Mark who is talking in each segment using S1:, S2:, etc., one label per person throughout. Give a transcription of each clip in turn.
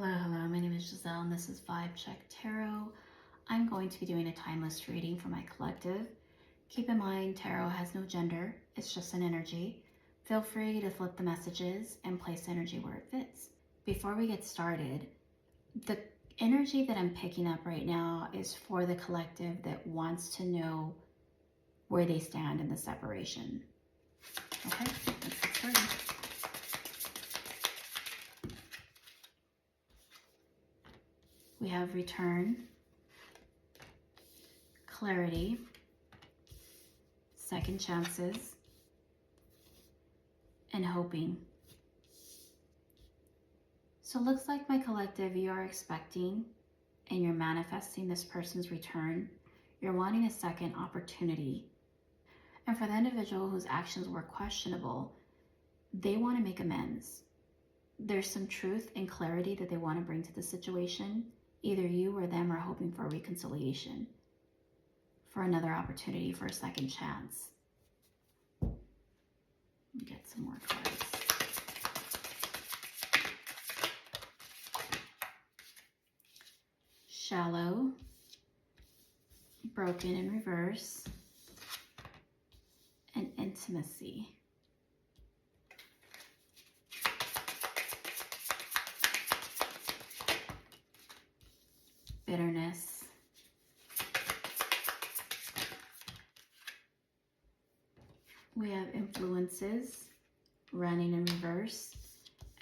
S1: Hello, my name is Giselle and this is Vybechecktarot. I'm going to be doing a timeless reading for my collective. Keep in mind, tarot has no gender, it's just an energy. Feel free to flip the messages and place energy where it fits. Before we get started, the energy that I'm picking up right now is for the collective that wants to know where they stand in the separation. Okay, let's get started. We have return, clarity, second chances, and hoping. So it looks like, my collective, you are expecting and you're manifesting this person's return. You're wanting a second opportunity. And for the individual whose actions were questionable, they want to make amends. There's some truth and clarity that they want to bring to the situation. Either you or them are hoping for reconciliation, for another opportunity, for a second chance. Let me get some more cards. Shallow, broken in reverse, and intimacy. Bitterness. We have influences, running in reverse,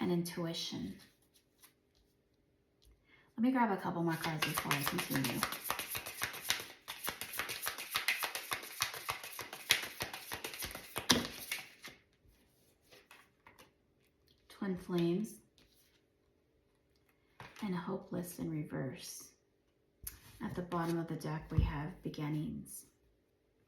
S1: and intuition. Let me grab a couple more cards before I continue. Twin flames, and hopeless in reverse. At the bottom of the deck, we have beginnings.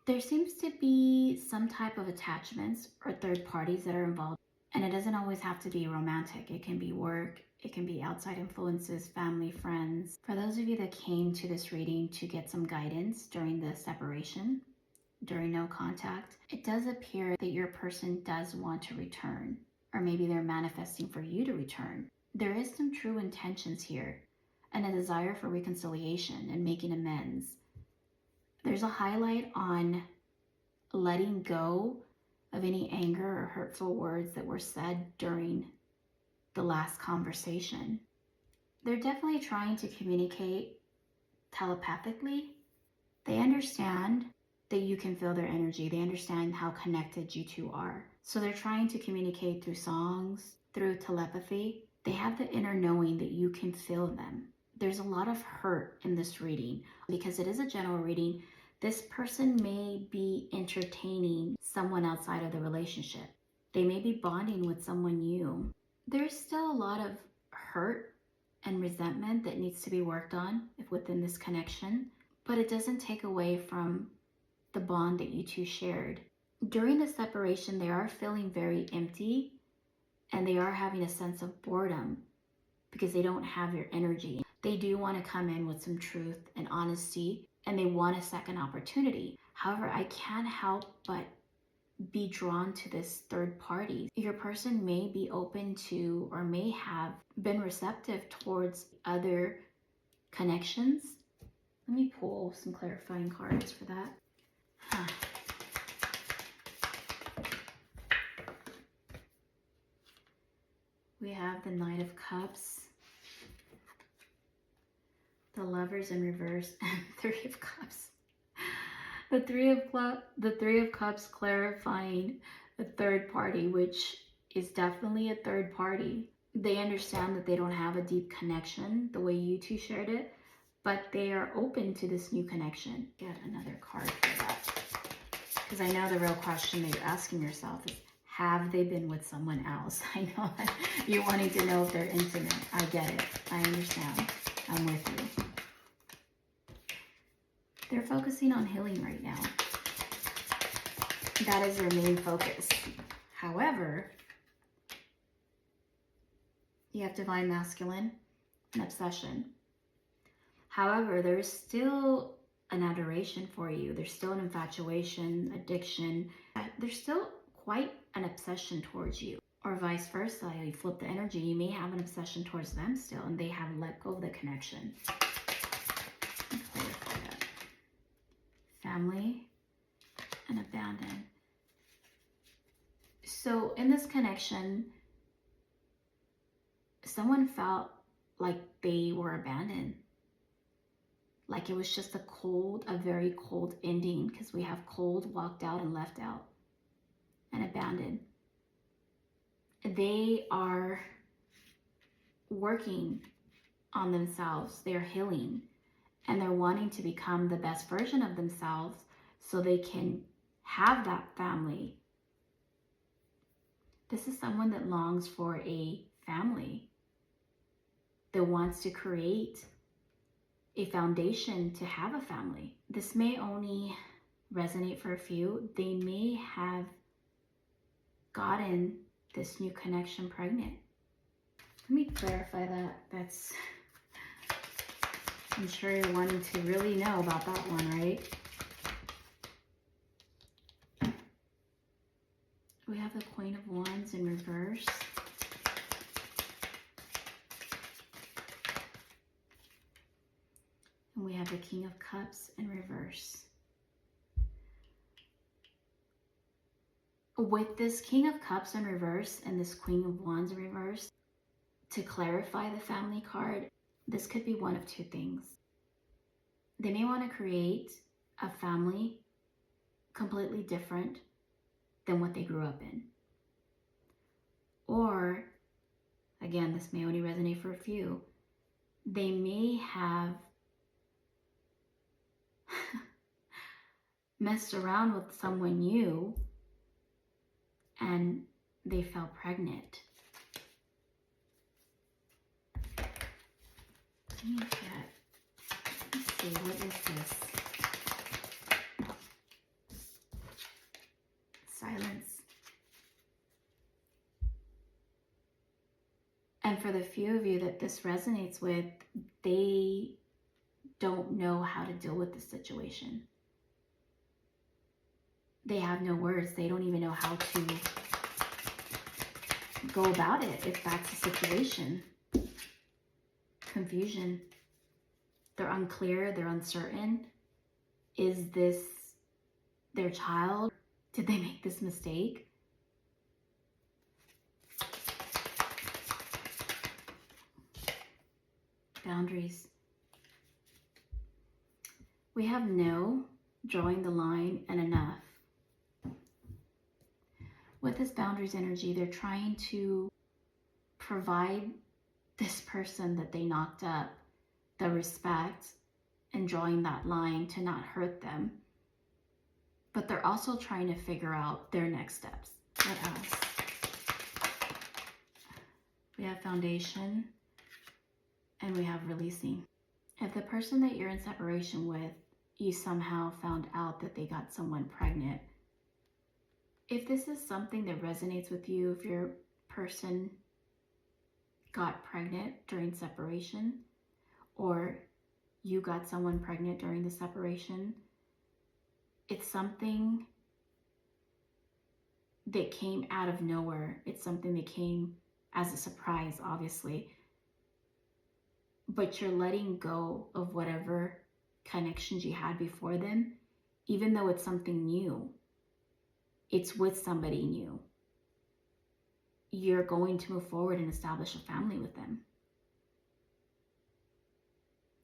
S1: There seems to be some type of attachments or third parties that are involved, and it doesn't always have to be romantic. It can be work, it can be outside influences, family, friends. For those of you that came to this reading to get some guidance during the separation, during no contact, it does appear that your person does want to return, or maybe they're manifesting for you to return. There is some true intentions here, and a desire for reconciliation and making amends. There's a highlight on letting go of any anger or hurtful words that were said during the last conversation. They're definitely trying to communicate telepathically. They understand that you can feel their energy. They understand how connected you two are. So they're trying to communicate through songs, through telepathy. They have the inner knowing that you can feel them. There's a lot of hurt in this reading because it is a general reading. This person may be entertaining someone outside of the relationship. They may be bonding with someone new. There's still a lot of hurt and resentment that needs to be worked on within this connection, but it doesn't take away from the bond that you two shared. During the separation, they are feeling very empty and they are having a sense of boredom because they don't have your energy. They do want to come in with some truth and honesty, and they want a second opportunity. However, I can't help but be drawn to this third party. Your person may be open to, or may have been receptive towards, other connections. Let me pull some clarifying cards for that. We have the Knight of Cups, the Lovers in reverse, and Three of Cups. The Three of Cups clarifying a third party, which is definitely a third party. They understand that they don't have a deep connection the way you two shared it, but they are open to this new connection. Get another card for that. Because I know the real question that you're asking yourself is, have they been with someone else? I know that you're wanting to know if they're intimate. I get it. I understand. I'm with you. They're focusing on healing right now. That is their main focus. However, you have divine masculine and obsession. However, there's still an adoration for you. There's still an infatuation, addiction. There's still quite an obsession towards you. Or Or vice versa, you flip the energy. You may have an obsession towards them still, and they have let go of the connection. Clarify that. Family and abandon. So in this connection, someone felt like they were abandoned. Like it was just a very cold ending, because we have cold, walked out, and left out, and abandoned. They are working on themselves. They're healing, and they're wanting to become the best version of themselves so they can have that family. This is someone that longs for a family, that wants to create a foundation to have a family. This may only resonate for a few. They may have gotten this new connection pregnant. Let me clarify that. I'm sure you're wanting to really know about that one, right? We have the Queen of Wands in reverse. And we have the King of Cups in reverse. With this King of Cups in reverse and this Queen of Wands in reverse, to clarify the family card, this could be one of two things. They may want to create a family completely different than what they grew up in. Or, again, this may only resonate for a few, they may have messed around with someone new and they fell pregnant. Let me check. Let's see, what is this? Silence. And for the few of you that this resonates with, they don't know how to deal with the situation. They have no words. They don't even know how to go about it if that's the situation. Confusion. They're unclear. They're uncertain. Is this their child? Did they make this mistake? Boundaries. We have no, drawing the line, and enough. With this boundaries energy, they're trying to provide this person that they knocked up the respect and drawing that line to not hurt them. But they're also trying to figure out their next steps. What else? We have foundation and we have releasing. If the person that you're in separation with, you somehow found out that they got someone pregnant, if this is something that resonates with you, if your person got pregnant during separation, or you got someone pregnant during the separation, it's something that came out of nowhere. It's something that came as a surprise, obviously. But you're letting go of whatever connections you had before them, even though it's something new. It's with somebody new. You're going to move forward and establish a family with them.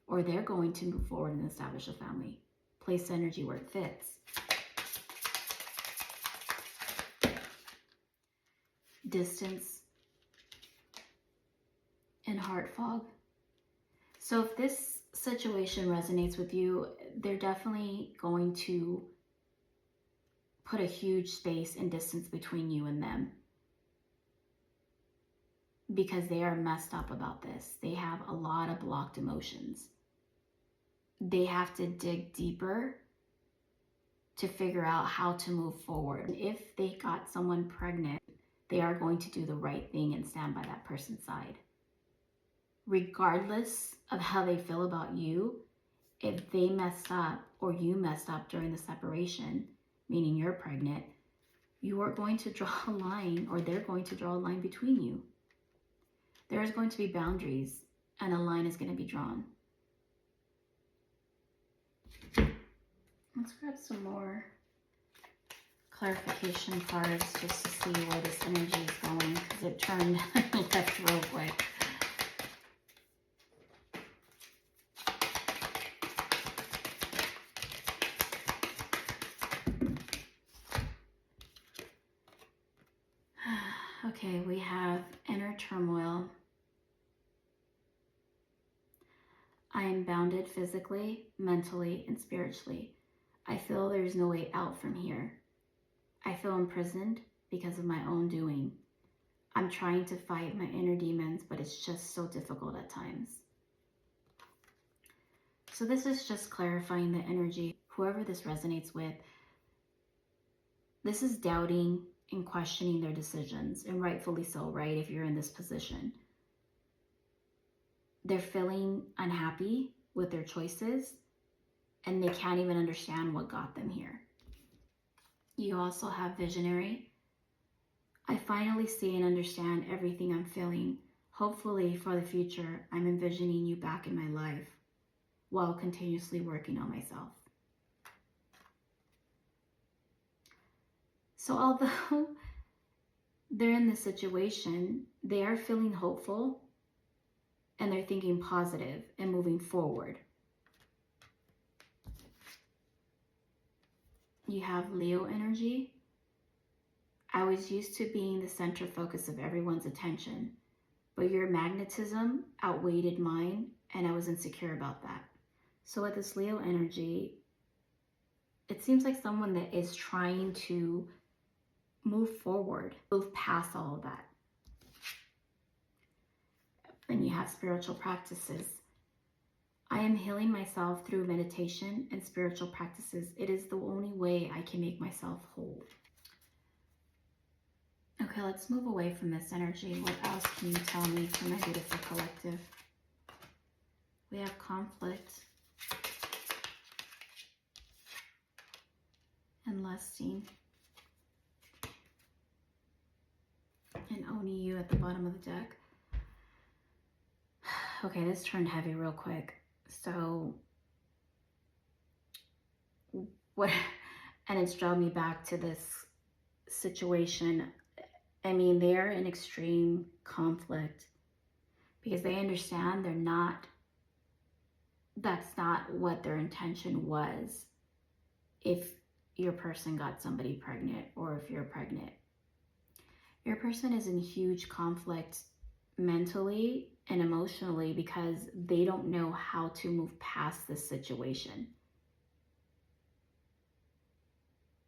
S1: Or they're going to move forward and establish a family. Place energy where it fits. Distance and heart fog. So if this situation resonates with you, they're definitely going to put a huge space and distance between you and them, because they are messed up about this. They have a lot of blocked emotions. They have to dig deeper to figure out how to move forward. If they got someone pregnant, they are going to do the right thing and stand by that person's side. Regardless of how they feel about you, if they messed up or you messed up during the separation, meaning you're pregnant, You are going to draw a line, or they're going to draw a line between you. There is going to be boundaries, and a line is going to be drawn. Let's grab some more clarification cards just to see where this energy is going, because it turned left real quick. Okay, we have inner turmoil. I am bounded physically, mentally, and spiritually. I feel there's no way out from here. I feel imprisoned because of my own doing. I'm trying to fight my inner demons, but it's just so difficult at times. So this is just clarifying the energy. Whoever this resonates with, this is doubting and questioning their decisions, and rightfully so, right? If you're in this position, they're feeling unhappy with their choices, and they can't even understand what got them here. You also have visionary. I finally see and understand everything I'm feeling. Hopefully for the future, I'm envisioning you back in my life while continuously working on myself. So although they're in this situation, they are feeling hopeful, and they're thinking positive and moving forward. You have Leo energy. I was used to being the center focus of everyone's attention, but your magnetism outweighed mine, and I was insecure about that. So with this Leo energy, it seems like someone that is trying to move forward, move past all of that. Then you have spiritual practices. I am healing myself through meditation and spiritual practices. It is the only way I can make myself whole. Okay, let's move away from this energy. What else can you tell me for my beautiful collective? We have conflict and lusting. And Oni you at the bottom of the deck. Okay, this turned heavy real quick. So, what, and it's drawn me back to this situation. I mean, they're in extreme conflict because they understand that's not what their intention was if your person got somebody pregnant or if you're pregnant. Your person is in huge conflict mentally and emotionally because they don't know how to move past this situation.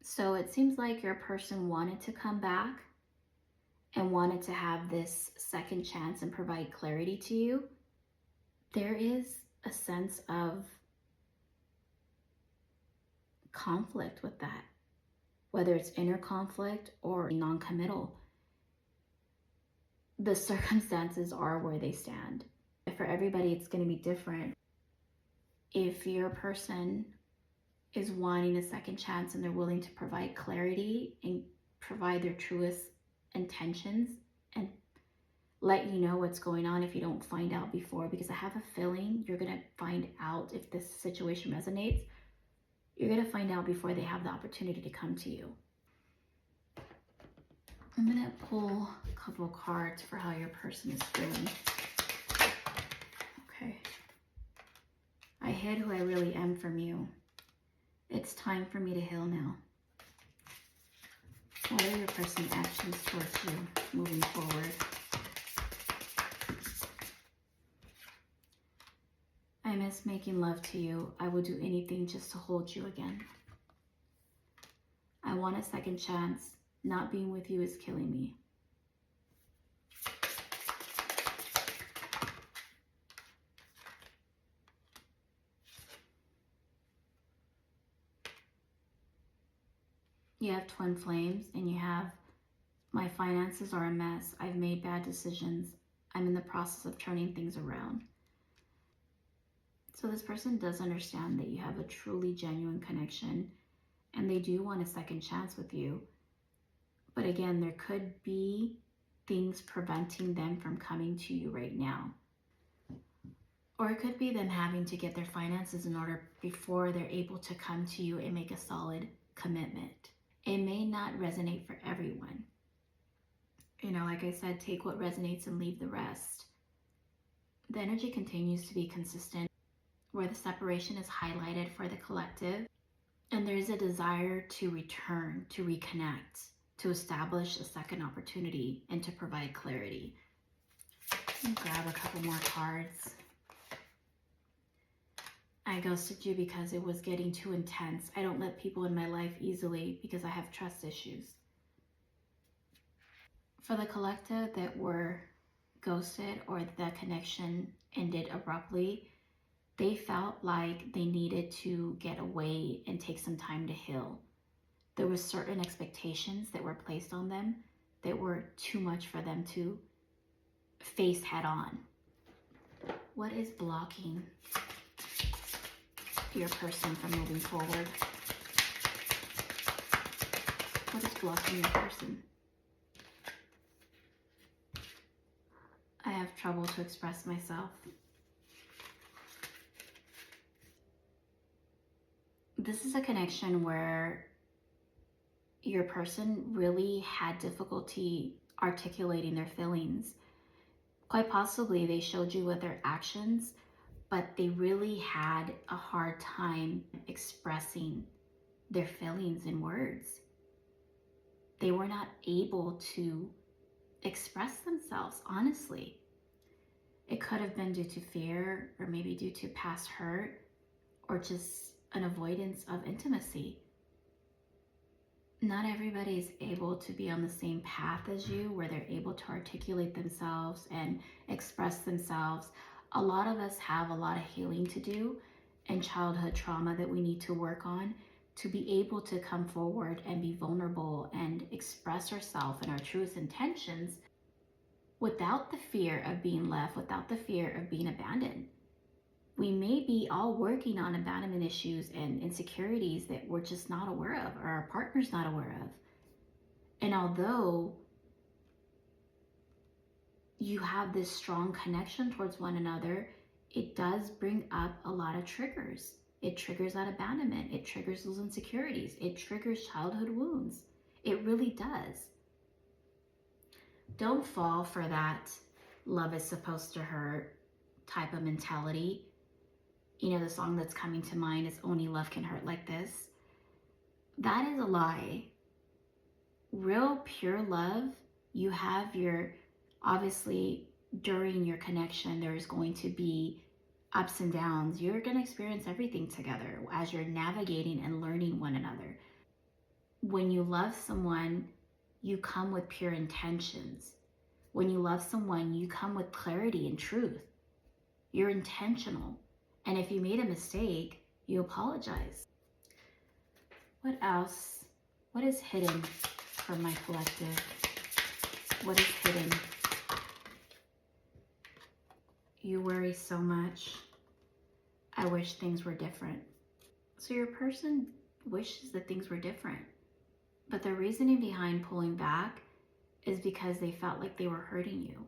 S1: So it seems like your person wanted to come back and wanted to have this second chance and provide clarity to you. There is a sense of conflict with that, whether it's inner conflict or non-committal. The circumstances are where they stand. For everybody, it's going to be different. If your person is wanting a second chance and they're willing to provide clarity and provide their truest intentions and let you know what's going on if you don't find out before, because I have a feeling you're going to find out if this situation resonates. You're going to find out before they have the opportunity to come to you. I'm going to pull a couple of cards for how your person is feeling. Okay. I hid who I really am from you. It's time for me to heal now. What are your person's actions towards you moving forward? I miss making love to you. I would do anything just to hold you again. I want a second chance. Not being with you is killing me. You have twin flames, and you have, my finances are a mess. I've made bad decisions. I'm in the process of turning things around. So this person does understand that you have a truly genuine connection, and they do want a second chance with you. But again, there could be things preventing them from coming to you right now. Or it could be them having to get their finances in order before they're able to come to you and make a solid commitment. It may not resonate for everyone. You know, like I said, take what resonates and leave the rest. The energy continues to be consistent, where the separation is highlighted for the collective, and there's a desire to return, to reconnect, to establish a second opportunity, and to provide clarity. Grab a couple more cards. I ghosted you because it was getting too intense. I don't let people in my life easily because I have trust issues. For the collective that were ghosted or that connection ended abruptly, they felt like they needed to get away and take some time to heal. There were certain expectations that were placed on them that were too much for them to face head on. What is blocking your person from moving forward? What is blocking your person? I have trouble to express myself. This is a connection where your person really had difficulty articulating their feelings. Quite possibly they showed you with their actions, but they really had a hard time expressing their feelings in words. They were not able to express themselves honestly. It could have been due to fear, or maybe due to past hurt, or just an avoidance of intimacy. Not everybody is able to be on the same path as you, where they're able to articulate themselves and express themselves. A lot of us have a lot of healing to do and childhood trauma that we need to work on to be able to come forward and be vulnerable and express ourselves and our truest intentions without the fear of being left, without the fear of being abandoned. We may be all working on abandonment issues and insecurities that we're just not aware of, or our partner's not aware of. And although you have this strong connection towards one another, it does bring up a lot of triggers. It triggers that abandonment. It triggers those insecurities. It triggers childhood wounds. It really does. Don't fall for that love is supposed to hurt type of mentality. You know, the song that's coming to mind is Only Love Can Hurt Like This. That is a lie. Real pure love, you have your, obviously during your connection, there's going to be ups and downs. You're going to experience everything together as you're navigating and learning one another. When you love someone, you come with pure intentions. When you love someone, you come with clarity and truth. You're intentional. And if you made a mistake, you apologize. What else? What is hidden from my collective? What is hidden? You worry so much. I wish things were different. So your person wishes that things were different. But the reasoning behind pulling back is because they felt like they were hurting you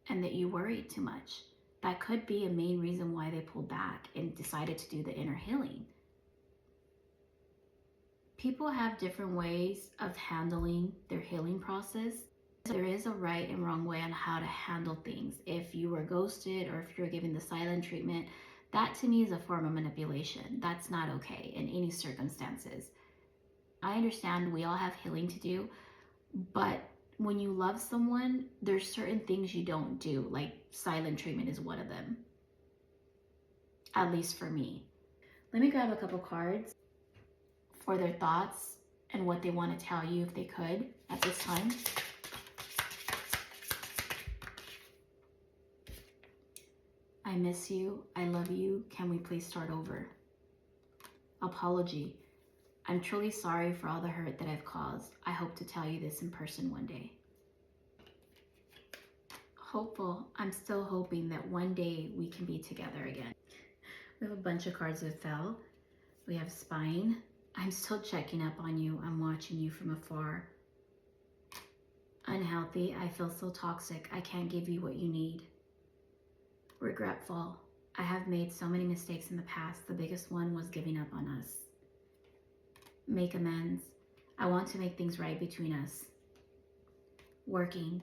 S1: and that you worried too much. That could be a main reason why they pulled back and decided to do the inner healing. People have different ways of handling their healing process. There is a right and wrong way on how to handle things. If you were ghosted or if you're given the silent treatment, that to me is a form of manipulation. That's not okay in any circumstances. I understand we all have healing to do, but when you love someone, there's certain things you don't do, like silent treatment is one of them, at least for me. Let me grab a couple cards for their thoughts and what they want to tell you if they could at this time. I miss you. I love you. Can we please start over? Apology. I'm truly sorry for all the hurt that I've caused. I hope to tell you this in person one day. Hopeful. I'm still hoping that one day we can be together again. We have a bunch of cards that fell. We have spine. I'm still checking up on you. I'm watching you from afar. Unhealthy. I feel so toxic. I can't give you what you need. Regretful. I have made so many mistakes in the past. The biggest one was giving up on us. Make amends. I want to make things right between us. Working.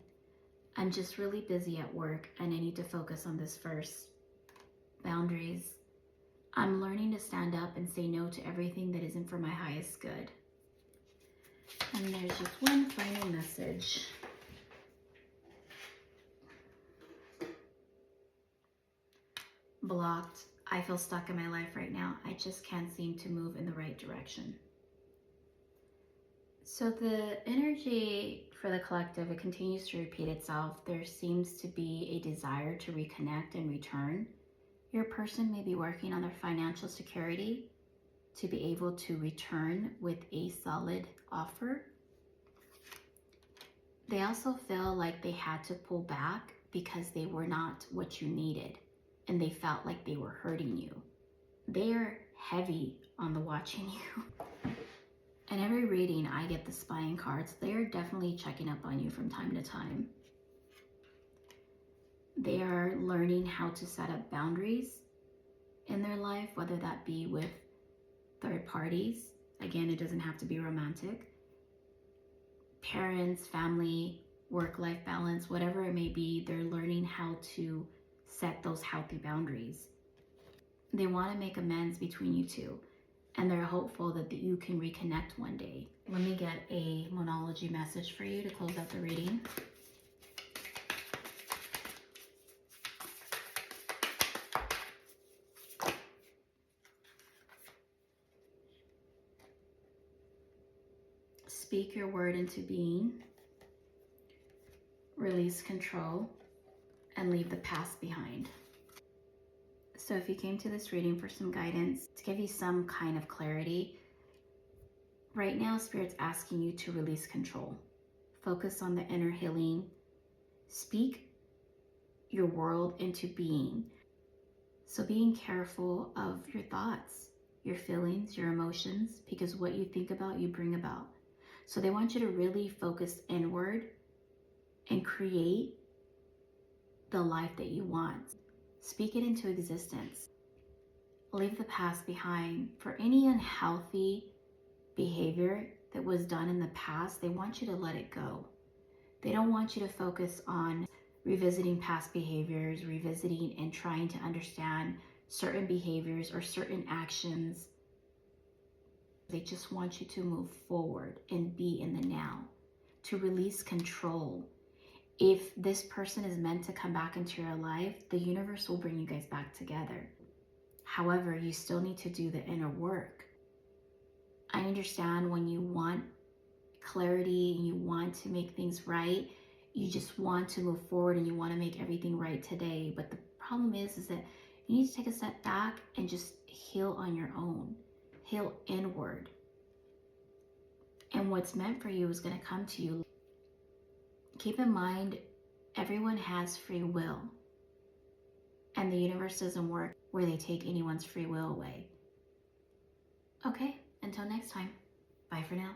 S1: I'm just really busy at work and I need to focus on this first. Boundaries. I'm learning to stand up and say no to everything that isn't for my highest good. And there's just one final message. Blocked. I feel stuck in my life right now. I just can't seem to move in the right direction. So the energy for the collective, it continues to repeat itself. There seems to be a desire to reconnect and return. Your person may be working on their financial security to be able to return with a solid offer. They also feel like they had to pull back because they were not what you needed and they felt like they were hurting you. They're heavy on the watching you. In every reading, I get the spying cards. They're definitely checking up on you from time to time. They are learning how to set up boundaries in their life, whether that be with third parties. Again, it doesn't have to be romantic. Parents, family, work-life balance, whatever it may be, they're learning how to set those healthy boundaries. They want to make amends between you two, and they're hopeful that you can reconnect one day. Let me get a monology message for you to close out the reading. Speak your word into being. Release control and leave the past behind. So if you came to this reading for some guidance, to give you some kind of clarity, right now Spirit's asking you to release control. Focus on the inner healing. Speak your world into being. So being careful of your thoughts, your feelings, your emotions, because what you think about, you bring about. So they want you to really focus inward and create the life that you want. Speak it into existence. Leave the past behind. For any unhealthy behavior that was done in the past, they want you to let it go. They don't want you to focus on revisiting past behaviors, revisiting and trying to understand certain behaviors or certain actions. They just want you to move forward and be in the now, to release control. If this person is meant to come back into your life, the universe will bring you guys back together. However, you still need to do the inner work. I understand when you want clarity and you want to make things right, you just want to move forward and you want to make everything right today. But the problem is that you need to take a step back and just heal on your own. Heal inward. And what's meant for you is going to come to you. Keep in mind, everyone has free will. And the universe doesn't work where they take anyone's free will away. Okay, until next time. Bye for now.